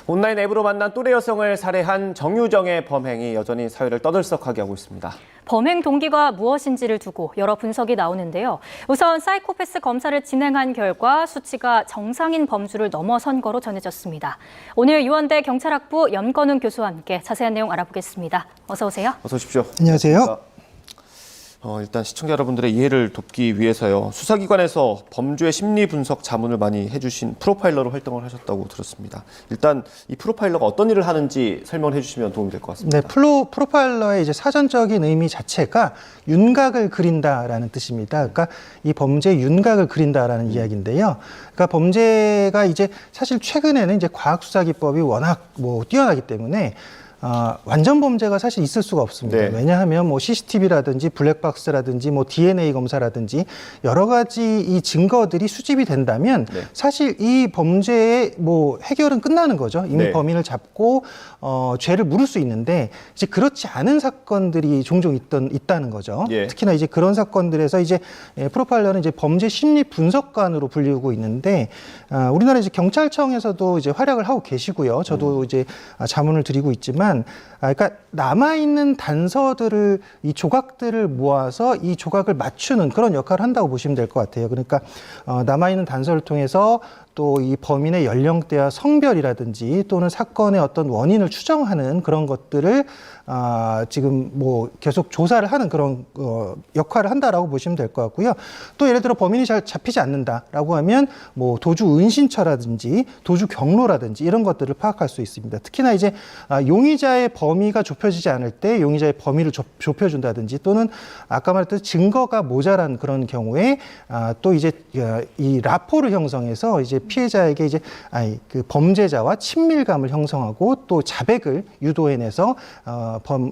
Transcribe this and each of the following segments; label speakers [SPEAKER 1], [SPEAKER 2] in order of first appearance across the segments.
[SPEAKER 1] 온라인 앱으로 만난 또래 여성을 살해한 정유정의 범행이 여전히 사회를 떠들썩하게 하고 있습니다.
[SPEAKER 2] 범행 동기가 무엇인지를 두고 여러 분석이 나오는데요. 우선 사이코패스 검사를 진행한 결과 수치가 정상인 범주를 넘어선 거로 전해졌습니다. 오늘 유원대 경찰학부 염건웅 교수와 함께 자세한 내용 알아보겠습니다. 어서 오세요.
[SPEAKER 1] 어서 오십시오.
[SPEAKER 3] 안녕하세요.
[SPEAKER 1] 일단 시청자 여러분들의 이해를 돕기 위해서요. 수사기관에서 범죄 심리 분석 자문을 많이 해주신 프로파일러로 활동을 하셨다고 들었습니다. 일단 이 프로파일러가 어떤 일을 하는지 설명을 해주시면 도움이 될 것 같습니다.
[SPEAKER 3] 네, 프로파일러의 이제 사전적인 의미 자체가 윤곽을 그린다라는 뜻입니다. 그러니까 이 범죄의 윤곽을 그린다라는 이야기인데요. 그러니까 범죄가 이제 사실 최근에는 이제 과학 수사 기법이 워낙 뛰어나기 때문에 완전 범죄가 사실 있을 수가 없습니다.
[SPEAKER 1] 네.
[SPEAKER 3] 왜냐하면 CCTV라든지 블랙박스라든지 DNA 검사라든지 여러 가지 이 증거들이 수집이 된다면
[SPEAKER 1] 네.
[SPEAKER 3] 사실 이 범죄의 해결은 끝나는 거죠. 이미
[SPEAKER 1] 네.
[SPEAKER 3] 범인을 잡고 죄를 물을 수 있는데 이제 그렇지 않은 사건들이 종종 있다는 거죠.
[SPEAKER 1] 예.
[SPEAKER 3] 특히나 이제 그런 사건들에서 이제 프로파일러는 이제 범죄 심리 분석관으로 불리고 있는데 우리나라 이제 경찰청에서도 이제 활약을 하고 계시고요. 저도 이제 자문을 드리고 있지만 그러니까 남아있는 단서들을 이 조각들을 모아서 이 조각을 맞추는 그런 역할을 한다고 보시면 될 것 같아요. 그러니까 남아있는 단서를 통해서 또 이 범인의 연령대와 성별이라든지 또는 사건의 어떤 원인을 추정하는 그런 것들을 지금 계속 조사를 하는 그런 역할을 한다라고 보시면 될 것 같고요. 또 예를 들어 범인이 잘 잡히지 않는다라고 하면 도주 은신처라든지 도주 경로라든지 이런 것들을 파악할 수 있습니다. 특히나 이제 용의자의 범위가 좁혀지지 않을 때 용의자의 범위를 좁혀준다든지 또는 아까 말했듯이 증거가 모자란 그런 경우에 또 이제 이 라포를 형성해서 이제 피해자에게 이제 그 범죄자와 친밀감을 형성하고 또 자백을 유도해내서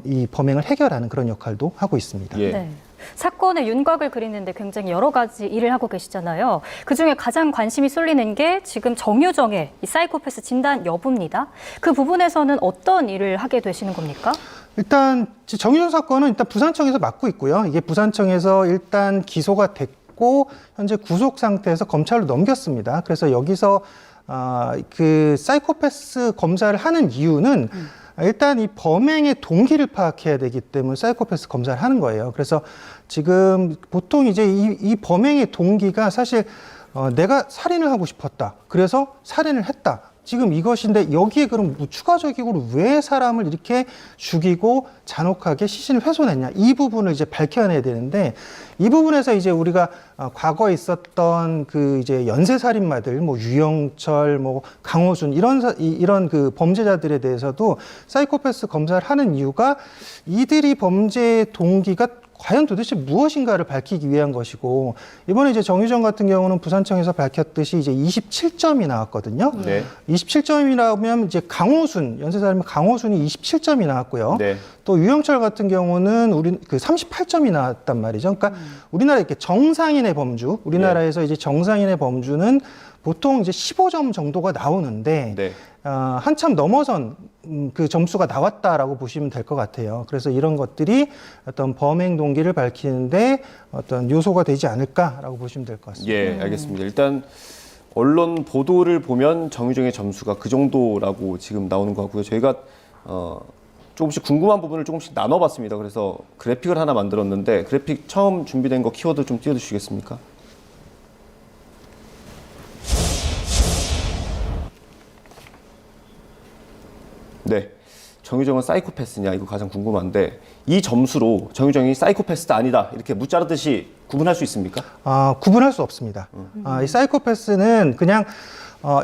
[SPEAKER 3] 이 범행을 해결하는 그런 역할도 하고 있습니다.
[SPEAKER 1] 예.
[SPEAKER 2] 네. 사건의 윤곽을 그리는데 굉장히 여러 가지 일을 하고 계시잖아요. 그중에 가장 관심이 쏠리는 게 지금 정유정의 이 사이코패스 진단 여부입니다. 그 부분에서는 어떤 일을 하게 되시는 겁니까?
[SPEAKER 3] 일단 정유정 사건은 일단 부산청에서 맡고 있고요. 이게 부산청에서 일단 기소가 됐고 현재 구속 상태에서 검찰로 넘겼습니다. 그래서 여기서 그 사이코패스 검사를 하는 이유는 일단 이 범행의 동기를 파악해야 되기 때문에 사이코패스 검사를 하는 거예요. 그래서 지금 보통 이제 이 범행의 동기가 사실 내가 살인을 하고 싶었다. 그래서 살인을 했다. 지금 이것인데 여기에 그럼 추가적으로 왜 사람을 이렇게 죽이고 잔혹하게 시신을 훼손했냐 이 부분을 이제 밝혀내야 되는데 이 부분에서 이제 우리가 과거에 있었던 그 이제 연쇄살인마들 유영철 강호순 이런 그 범죄자들에 대해서도 사이코패스 검사를 하는 이유가 이들이 범죄 동기가 과연 도대체 무엇인가를 밝히기 위한 것이고 이번에 이제 정유정 같은 경우는 부산청에서 밝혔듯이 이제 27점이 나왔거든요.
[SPEAKER 1] 네.
[SPEAKER 3] 27점이 나오면 이제 강호순 연쇄살인마 강호순이 27점이 나왔고요.
[SPEAKER 1] 네.
[SPEAKER 3] 또 유영철 같은 경우는 우리 그 38점이 나왔단 말이죠. 그러니까 우리나라 이렇게 정상인의 범주, 우리나라에서 이제 정상인의 범주는 보통 이제 15점 정도가 나오는데
[SPEAKER 1] 네.
[SPEAKER 3] 한참 넘어선 그 점수가 나왔다라고 보시면 될 것 같아요. 그래서 이런 것들이 어떤 범행 동기를 밝히는데 어떤 요소가 되지 않을까라고 보시면 될 것 같습니다.
[SPEAKER 1] 예, 알겠습니다. 일단 언론 보도를 보면 정유정의 점수가 그 정도라고 지금 나오는 것 같고요. 저희가 조금씩 궁금한 부분을 조금씩 나눠봤습니다. 그래서 그래픽을 하나 만들었는데 그래픽 처음 준비된 거 키워드 좀 띄워주시겠습니까? 네, 정유정은 사이코패스냐 이거 가장 궁금한데 이 점수로 정유정이 사이코패스다 아니다 이렇게 무자르듯이 구분할 수 있습니까?
[SPEAKER 3] 구분할 수 없습니다. 이 사이코패스는 그냥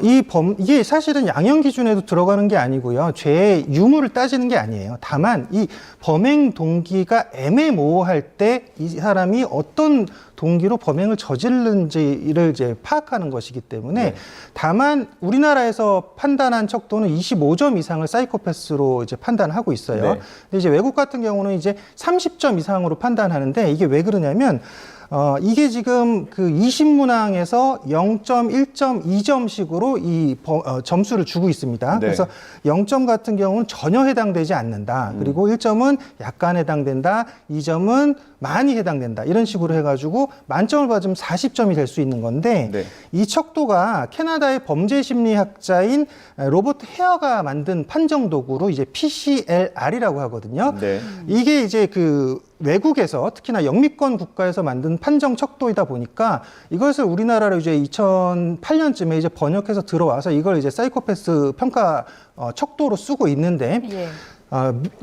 [SPEAKER 3] 이게 사실은 양형 기준에도 들어가는 게 아니고요. 죄의 유무를 따지는 게 아니에요. 다만 이 범행 동기가 애매모호할 때 이 사람이 어떤 동기로 범행을 저지르는지를 이제 파악하는 것이기 때문에
[SPEAKER 1] 네.
[SPEAKER 3] 다만 우리나라에서 판단한 척도는 25점 이상을 사이코패스로 이제 판단하고 있어요.
[SPEAKER 1] 네.
[SPEAKER 3] 근데 이제 외국 같은 경우는 이제 30점 이상으로 판단하는데 이게 왜 그러냐면 이게 지금 그 20문항에서 0점, 1점, 2점씩으로 이 점수를 주고 있습니다.
[SPEAKER 1] 네.
[SPEAKER 3] 그래서 0점 같은 경우는 전혀 해당되지 않는다. 그리고 1점은 약간 해당된다. 2점은 많이 해당된다. 이런 식으로 해가지고 만점을 받으면 40점이 될 수 있는 건데
[SPEAKER 1] 네.
[SPEAKER 3] 이 척도가 캐나다의 범죄 심리학자인 로버트 헤어가 만든 판정 도구로 이제 PCLR이라고 하거든요.
[SPEAKER 1] 네.
[SPEAKER 3] 이게 이제 그 외국에서 특히나 영미권 국가에서 만든 판정 척도이다 보니까 이것을 우리나라로 이제 2008년쯤에 이제 번역해서 들어와서 이걸 이제 사이코패스 평가 척도로 쓰고 있는데
[SPEAKER 2] 예.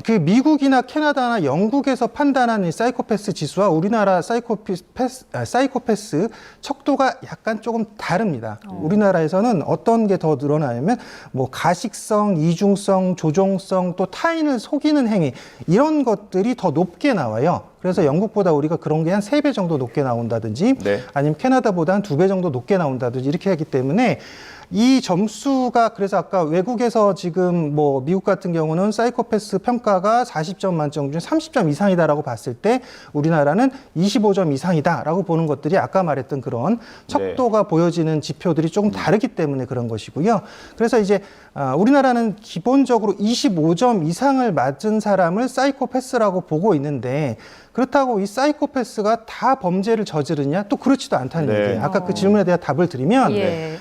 [SPEAKER 3] 그 미국이나 캐나다나 영국에서 판단한 이 사이코패스 지수와 우리나라 사이코패스 척도가 약간 조금 다릅니다. 우리나라에서는 어떤 게 더 늘어나냐면 뭐 가식성, 이중성, 조종성, 또 타인을 속이는 행위 이런 것들이 더 높게 나와요. 그래서 영국보다 우리가 그런 게 한 3배 정도 높게 나온다든지
[SPEAKER 1] 네.
[SPEAKER 3] 아니면 캐나다보다 한 2배 정도 높게 나온다든지 이렇게 하기 때문에 이 점수가 그래서 아까 외국에서 지금 뭐 미국 같은 경우는 사이코패스 평가가 40점 만점 중에 30점 이상이다라고 봤을 때 우리나라는 25점 이상이다라고 보는 것들이 아까 말했던 그런 척도가 보여지는 지표들이 조금 다르기 때문에 그런 것이고요. 그래서 이제 우리나라는 기본적으로 25점 이상을 맞은 사람을 사이코패스라고 보고 있는데 그렇다고 이 사이코패스가 다 범죄를 저지르냐? 또 그렇지도 않다는
[SPEAKER 1] 네.
[SPEAKER 3] 얘기예요. 아까 그 질문에 대한 답을 드리면
[SPEAKER 2] 예.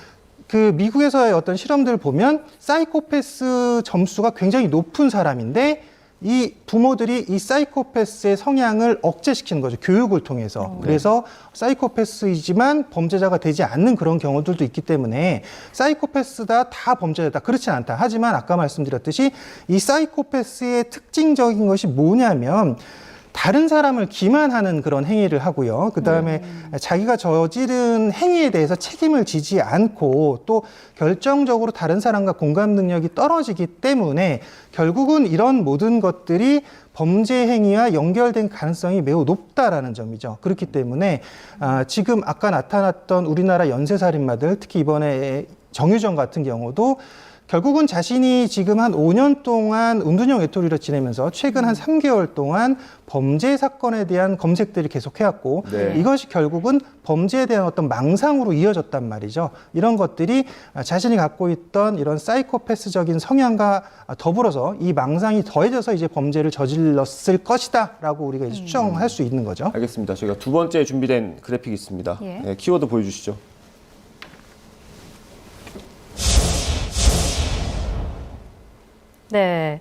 [SPEAKER 3] 그 미국에서의 어떤 실험들을 보면 사이코패스 점수가 굉장히 높은 사람인데 이 부모들이 이 사이코패스의 성향을 억제시키는 거죠. 교육을 통해서. 그래서 사이코패스이지만 범죄자가 되지 않는 그런 경우들도 있기 때문에 사이코패스다 다 범죄자다 그렇진 않다. 하지만 아까 말씀드렸듯이 이 사이코패스의 특징적인 것이 뭐냐면 다른 사람을 기만하는 그런 행위를 하고요. 그다음에 자기가 저지른 행위에 대해서 책임을 지지 않고 또 결정적으로 다른 사람과 공감 능력이 떨어지기 때문에 결국은 이런 모든 것들이 범죄 행위와 연결된 가능성이 매우 높다라는 점이죠. 그렇기 때문에 지금 아까 나타났던 우리나라 연쇄살인마들, 특히 이번에 정유정 같은 경우도 결국은 자신이 지금 한 5년 동안 은둔형 외톨이로 지내면서 최근 한 3개월 동안 범죄 사건에 대한 검색들을 계속 해왔고
[SPEAKER 1] 네.
[SPEAKER 3] 이것이 결국은 범죄에 대한 어떤 망상으로 이어졌단 말이죠. 이런 것들이 자신이 갖고 있던 이런 사이코패스적인 성향과 더불어서 이 망상이 더해져서 이제 범죄를 저질렀을 것이다라고 우리가 이제 추정할 수 있는 거죠.
[SPEAKER 1] 알겠습니다. 저희가 두 번째 준비된 그래픽이 있습니다.
[SPEAKER 2] 예.
[SPEAKER 1] 네, 키워드 보여주시죠.
[SPEAKER 2] 네.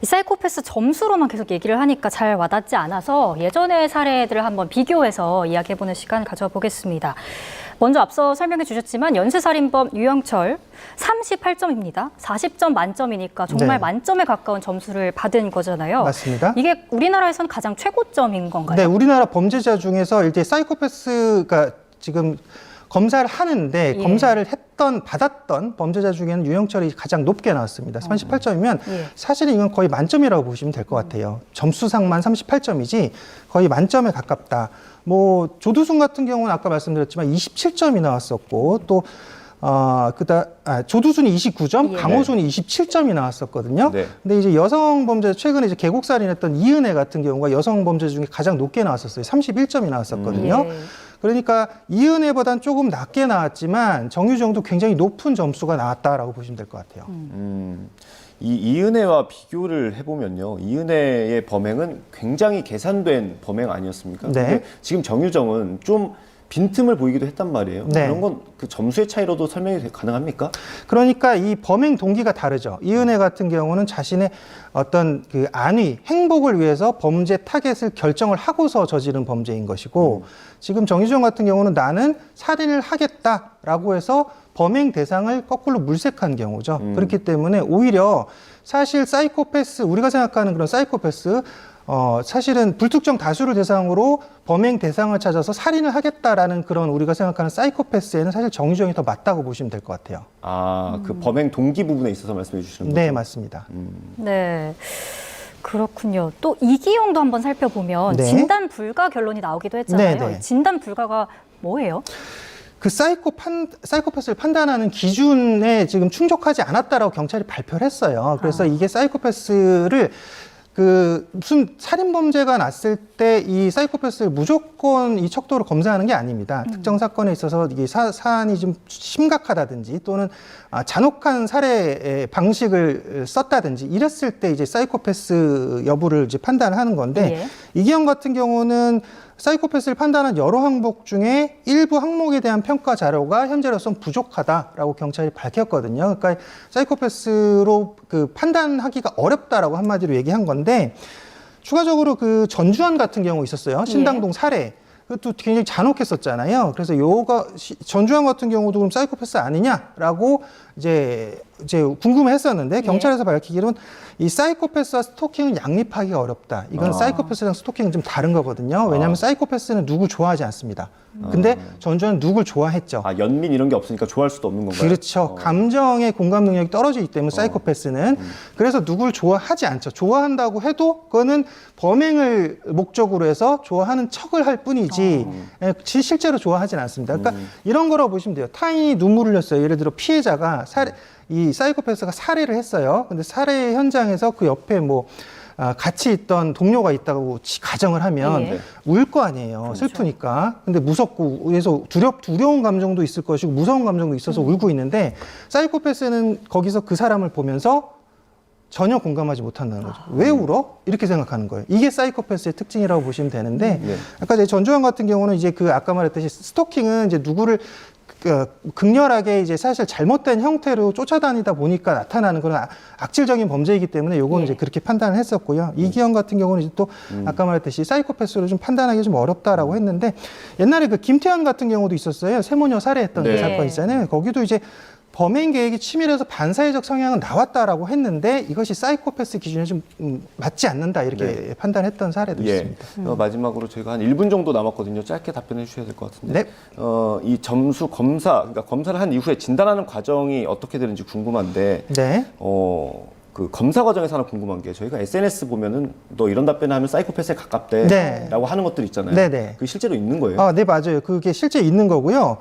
[SPEAKER 2] 이 사이코패스 점수로만 계속 얘기를 하니까 잘 와닿지 않아서 예전의 사례들을 한번 비교해서 이야기해보는 시간 가져보겠습니다. 먼저 앞서 설명해 주셨지만 연쇄살인범 유영철 38점입니다. 40점 만점이니까 정말
[SPEAKER 3] 네.
[SPEAKER 2] 만점에 가까운 점수를 받은 거잖아요.
[SPEAKER 3] 맞습니다.
[SPEAKER 2] 이게 우리나라에서는 가장 최고점인 건가요?
[SPEAKER 3] 네, 우리나라 범죄자 중에서 이제 사이코패스가 지금 검사를 하는데
[SPEAKER 2] 예.
[SPEAKER 3] 검사를 받았던 범죄자 중에는 유영철이 가장 높게 나왔습니다. 38점이면
[SPEAKER 2] 예.
[SPEAKER 3] 사실은 이건 거의 만점이라고 보시면 될 것 같아요. 점수상만 38점이지 거의 만점에 가깝다. 뭐 조두순 같은 경우는 아까 말씀드렸지만 27점이 나왔었고 또 조두순이 29점,
[SPEAKER 2] 예.
[SPEAKER 3] 강호순이 27점이 나왔었거든요.
[SPEAKER 1] 네.
[SPEAKER 3] 근데 이제 여성 범죄 최근에 이제 계곡살인했던 이은혜 같은 경우가 여성 범죄 중에 가장 높게 나왔었어요. 31점이 나왔었거든요.
[SPEAKER 2] 예.
[SPEAKER 3] 그러니까 이은혜보다는 조금 낮게 나왔지만 정유정도 굉장히 높은 점수가 나왔다라고 보시면 될 것 같아요.
[SPEAKER 1] 이 이은혜와 비교를 해보면요. 이은혜의 범행은 굉장히 계산된 범행 아니었습니까?
[SPEAKER 3] 네.
[SPEAKER 1] 근데 지금 정유정은 좀 빈틈을 보이기도 했단 말이에요.
[SPEAKER 3] 네.
[SPEAKER 1] 그런 건 그 점수의 차이로도 설명이 가능합니까?
[SPEAKER 3] 그러니까 이 범행 동기가 다르죠. 이은혜 같은 경우는 자신의 어떤 그 안위, 행복을 위해서 범죄 타겟을 결정을 하고서 저지른 범죄인 것이고 지금 정유정 같은 경우는 나는 살인을 하겠다라고 해서 범행 대상을 거꾸로 물색한 경우죠. 그렇기 때문에 오히려 사실 사이코패스, 우리가 생각하는 그런 사이코패스 사실은 불특정 다수를 대상으로 범행 대상을 찾아서 살인을 하겠다라는 그런 우리가 생각하는 사이코패스에는 사실 정유정이 더 맞다고 보시면 될 것 같아요.
[SPEAKER 1] 그 범행 동기 부분에 있어서 말씀해 주시는 거죠?
[SPEAKER 3] 네, 맞습니다.
[SPEAKER 2] 네. 그렇군요. 또 이기용도 한번 살펴보면
[SPEAKER 3] 네.
[SPEAKER 2] 진단 불가 결론이 나오기도 했잖아요.
[SPEAKER 3] 네, 네.
[SPEAKER 2] 진단 불가가 뭐예요?
[SPEAKER 3] 그 사이코패스를 판단하는 기준에 지금 충족하지 않았다라고 경찰이 발표를 했어요. 그래서 이게 사이코패스를 무슨 살인범죄가 났을 때 이 사이코패스를 무조건 이 척도로 검사하는 게 아닙니다. 특정 사건에 있어서 이게 사안이 좀 심각하다든지 또는 잔혹한 살해 방식을 썼다든지 이랬을 때 이제 사이코패스 여부를 이제 판단을 하는 건데 이기영 같은 경우는 사이코패스를 판단한 여러 항목 중에 일부 항목에 대한 평가 자료가 현재로서는 부족하다라고 경찰이 밝혔거든요. 그러니까 사이코패스로 그 판단하기가 어렵다라고 한마디로 얘기한 건데, 추가적으로 그 전주환 같은 경우 있었어요. 신당동 살해. 그것도 굉장히 잔혹했었잖아요. 그래서 전주환 같은 경우도 그럼 사이코패스 아니냐라고 이제 궁금해했었는데, 경찰에서 밝히기로는 이 사이코패스와 스토킹은 양립하기가 어렵다. 이건 사이코패스랑 스토킹은 좀 다른 거거든요. 왜냐하면 사이코패스는 누구 좋아하지 않습니다. 근데 전주환은 누굴 좋아했죠.
[SPEAKER 1] 연민 이런 게 없으니까 좋아할 수도 없는 건가요?
[SPEAKER 3] 그렇죠. 감정의 공감 능력이 떨어지기 때문에 사이코패스는 그래서 누굴 좋아하지 않죠. 좋아한다고 해도 그거는 범행을 목적으로 해서 좋아하는 척을 할 뿐이지 실제로 좋아하지는 않습니다. 그러니까 이런 거라고 보시면 돼요. 타인이 눈물을 흘렸어요. 예를 들어 피해자가 이 사이코패스가 살해를 했어요. 근데 살해 현장에서 그 옆에 같이 있던 동료가 있다고 가정을 하면 울 거 아니에요. 그렇죠. 슬프니까. 근데 무섭고 그래서 두려운 감정도 있을 것이고 무서운 감정도 있어서 울고 있는데, 사이코패스는 거기서 그 사람을 보면서 전혀 공감하지 못한다는 거죠. 왜 울어? 이렇게 생각하는 거예요. 이게 사이코패스의 특징이라고 보시면 되는데, 아까 이제 전주환 같은 경우는 이제 그 아까 말했듯이 스토킹은 이제 누구를 극렬하게 이제 사실 잘못된 형태로 쫓아다니다 보니까 나타나는 그런 악질적인 범죄이기 때문에 요거는 이제 그렇게 판단을 했었고요. 이기영 같은 경우는 이제 또 아까 말했듯이 사이코패스로 좀 판단하기 좀 어렵다라고 했는데, 옛날에 그 김태현 같은 경우도 있었어요. 세모녀 살해했던 그 사건 있잖아요. 거기도 이제 범행 계획이 치밀해서 반사회적 성향은 나왔다라고 했는데 이것이 사이코패스 기준에 좀 맞지 않는다 이렇게 판단했던 사례도 있습니다.
[SPEAKER 1] 마지막으로 저희가 한 1분 정도 남았거든요. 짧게 답변해 주셔야 될 것 같은데.
[SPEAKER 3] 네.
[SPEAKER 1] 이 점수 그러니까 검사를 한 이후에 진단하는 과정이 어떻게 되는지 궁금한데,
[SPEAKER 3] 네.
[SPEAKER 1] 그 검사 과정에서 하나 궁금한 게, 저희가 SNS 보면은 너 이런 답변하면 사이코패스에 가깝대라고
[SPEAKER 3] 네.
[SPEAKER 1] 하는 것들 있잖아요.
[SPEAKER 3] 네네.
[SPEAKER 1] 그게 실제로 있는 거예요?
[SPEAKER 3] 네, 맞아요. 그게 실제 있는 거고요.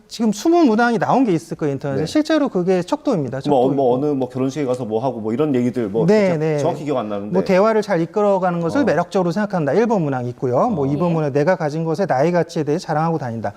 [SPEAKER 3] 지금 20문항이 나온 게 있을 거예요, 인터넷에. 실제로 그게 척도입니다.
[SPEAKER 1] 어느 결혼식에 가서 뭐 하고 이런 얘기들 정확히 기억 안 나는데.
[SPEAKER 3] 대화를 잘 이끌어가는 것을 매력적으로 생각한다. 1번 문항이 있고요. 2번 문항 내가 가진 것의 나의 가치에 대해 자랑하고 다닌다.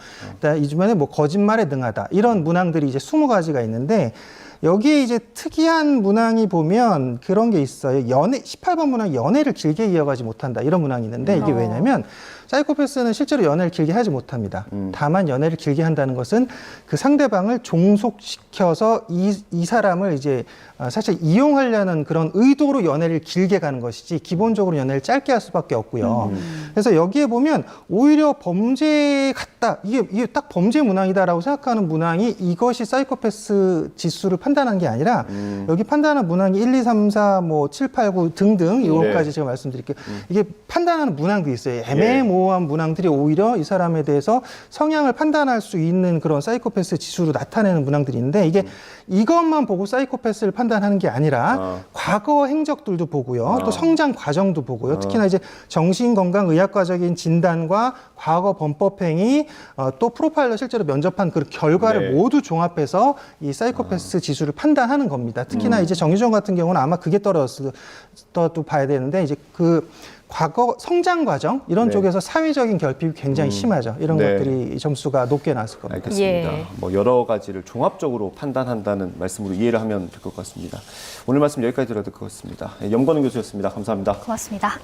[SPEAKER 3] 이 주변에 거짓말에 능하다. 이런 문항들이 이제 20가지가 있는데, 여기에 이제 특이한 문항이 보면 그런 게 있어요. 18번 문항 연애를 길게 이어가지 못한다. 이런 문항이 있는데, 이게 왜냐면 사이코패스는 실제로 연애를 길게 하지 못합니다. 다만 연애를 길게 한다는 것은 그 상대방을 종속시켜서 이 사람을 이제 사실 이용하려는 그런 의도로 연애를 길게 가는 것이지, 기본적으로 연애를 짧게 할 수밖에 없고요. 그래서 여기에 보면 오히려 범죄 같다. 이게 딱 범죄 문항이다라고 생각하는 문항이 이것이 사이코패스 지수를 판단한 게 아니라 여기 판단하는 문항이 1, 2, 3, 4, 7, 8, 9 등등 이것까지 제가 말씀드릴게요. 이게 판단하는 문항도 있어요. 애매모호한 문항들이 오히려 이 사람에 대해서 성향을 판단할 수 있는 그런 사이코패스 지수로 나타내는 문항들이 있는데, 이게 이것만 보고 사이코패스를 판단하는 게 아니라 과거 행적들도 보고요. 또 성장 과정도 보고요. 특히나 이제 정신건강의학과적인 진단과 과거 범법행위, 또 프로파일러 실제로 면접한 그 결과를 모두 종합해서 이 사이코패스 지수를 판단하는 겁니다. 특히나 이제 정유정 같은 경우는 아마 그게 떨어졌을 또 봐야 되는데, 이제 그 과거 성장 과정 이런 쪽에서 사회적인 결핍이 굉장히 심하죠. 이런 것들이 점수가 높게 나왔을 겁니다.
[SPEAKER 1] 알겠습니다. 여러 가지를 종합적으로 판단한다는 말씀으로 이해를 하면 될 것 같습니다. 오늘 말씀 여기까지 들어야 될 것 같습니다. 염건웅 교수였습니다. 감사합니다.
[SPEAKER 2] 고맙습니다.